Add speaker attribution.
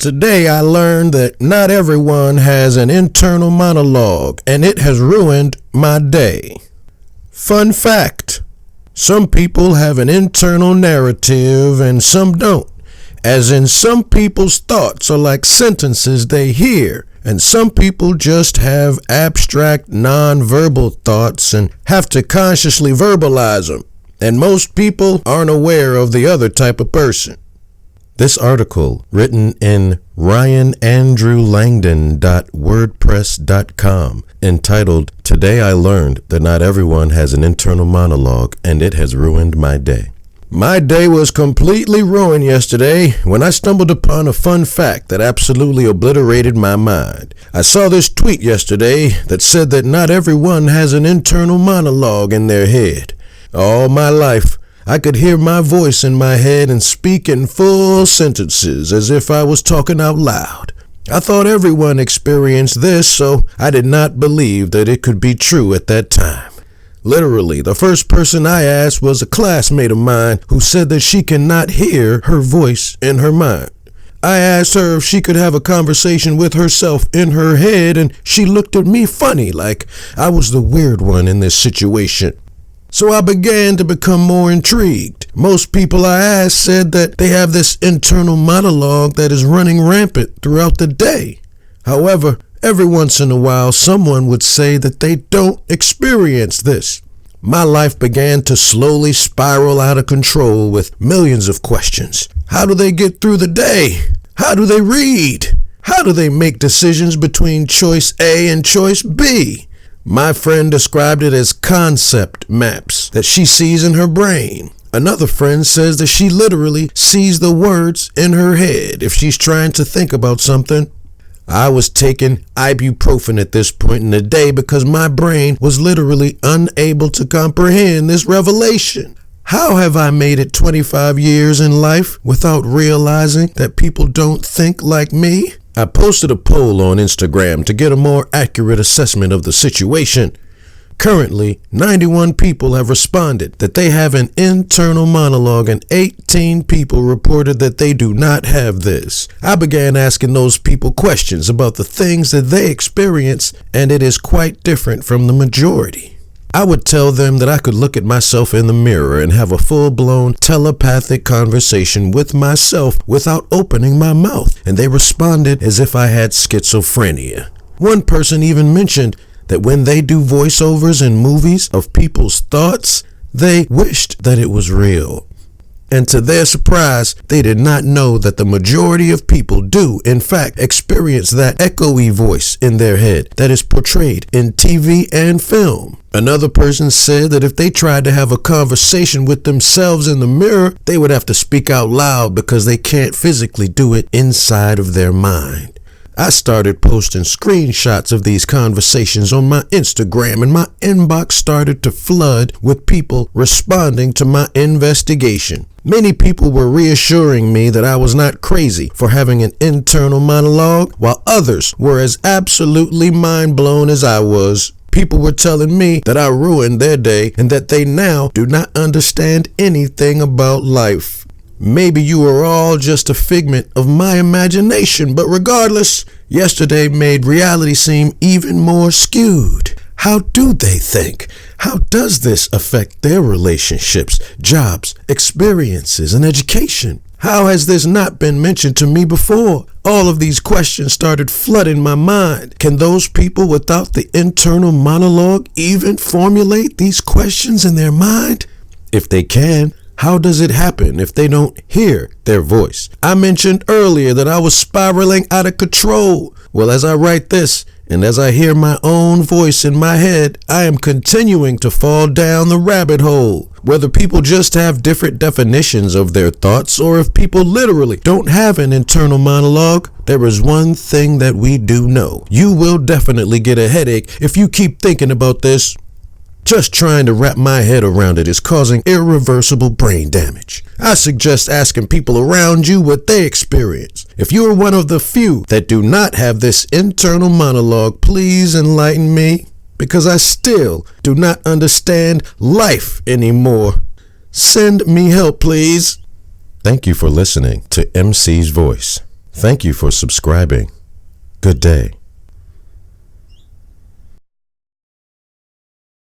Speaker 1: Today I learned that not everyone has an internal monologue, and it has ruined my day. Fun fact: some people have an internal narrative and some don't. As in, some people's thoughts are like sentences they hear, and some people just have abstract, non-verbal thoughts and have to consciously verbalize them. And most people aren't aware of the other type of person. This article, written in ryanandrewlangdon.wordpress.com, entitled, "Today I Learned That Not Everyone Has an Internal Monologue, and It Has Ruined My Day." My day was completely ruined yesterday when I stumbled upon a fun fact that absolutely obliterated my mind. I saw this tweet yesterday that said that not everyone has an internal monologue in their head. All my life, I could hear my voice in my head and speak in full sentences as if I was talking out loud. I thought everyone experienced this, so I did not believe that it could be true at that time. Literally, the first person I asked was a classmate of mine who said that she cannot hear her voice in her mind. I asked her if she could have a conversation with herself in her head, and she looked at me funny, like I was the weird one in this situation. So I began to become more intrigued. Most people I asked said that they have this internal monologue that is running rampant throughout the day. However, every once in a while, someone would say that they don't experience this. My life began to slowly spiral out of control with millions of questions. How do they get through the day? How do they read? How do they make decisions between choice A and choice B? My friend described it as concept maps that she sees in her brain. Another friend says that she literally sees the words in her head if she's trying to think about something. I was taking ibuprofen at this point in the day because my brain was literally unable to comprehend this revelation. How have I made it 25 years in life without realizing that people don't think like me? I posted a poll on Instagram to get a more accurate assessment of the situation. Currently, 91 people have responded that they have an internal monologue, and 18 people reported that they do not have this. I began asking those people questions about the things that they experience, and it is quite different from the majority. I would tell them that I could look at myself in the mirror and have a full-blown telepathic conversation with myself without opening my mouth, and they responded as if I had schizophrenia. One person even mentioned that when they do voiceovers in movies of people's thoughts, they wished that it was real. And to their surprise, they did not know that the majority of people do, in fact, experience that echoey voice in their head that is portrayed in TV and film. Another person said that if they tried to have a conversation with themselves in the mirror, they would have to speak out loud because they can't physically do it inside of their mind. I started posting screenshots of these conversations on my Instagram, and my inbox started to flood with people responding to my investigation. Many people were reassuring me that I was not crazy for having an internal monologue, while others were as absolutely mind blown as I was. People were telling me that I ruined their day and that they now do not understand anything about life. Maybe you are all just a figment of my imagination, but regardless, yesterday made reality seem even more skewed. How do they think? How does this affect their relationships, jobs, experiences, and education? How has this not been mentioned to me before? All of these questions started flooding my mind. Can those people without the internal monologue even formulate these questions in their mind? If they can, how does it happen if they don't hear their voice? I mentioned earlier that I was spiraling out of control. Well, as I write this, and as I hear my own voice in my head, I am continuing to fall down the rabbit hole. Whether people just have different definitions of their thoughts, or if people literally don't have an internal monologue, there is one thing that we do know. You will definitely get a headache if you keep thinking about this. Just trying to wrap my head around it is causing irreversible brain damage. I suggest asking people around you what they experience. If you are one of the few that do not have this internal monologue, please enlighten me, because I still do not understand life anymore. Send me help, please. Thank you for listening to MC's Voice. Thank you for subscribing. Good day.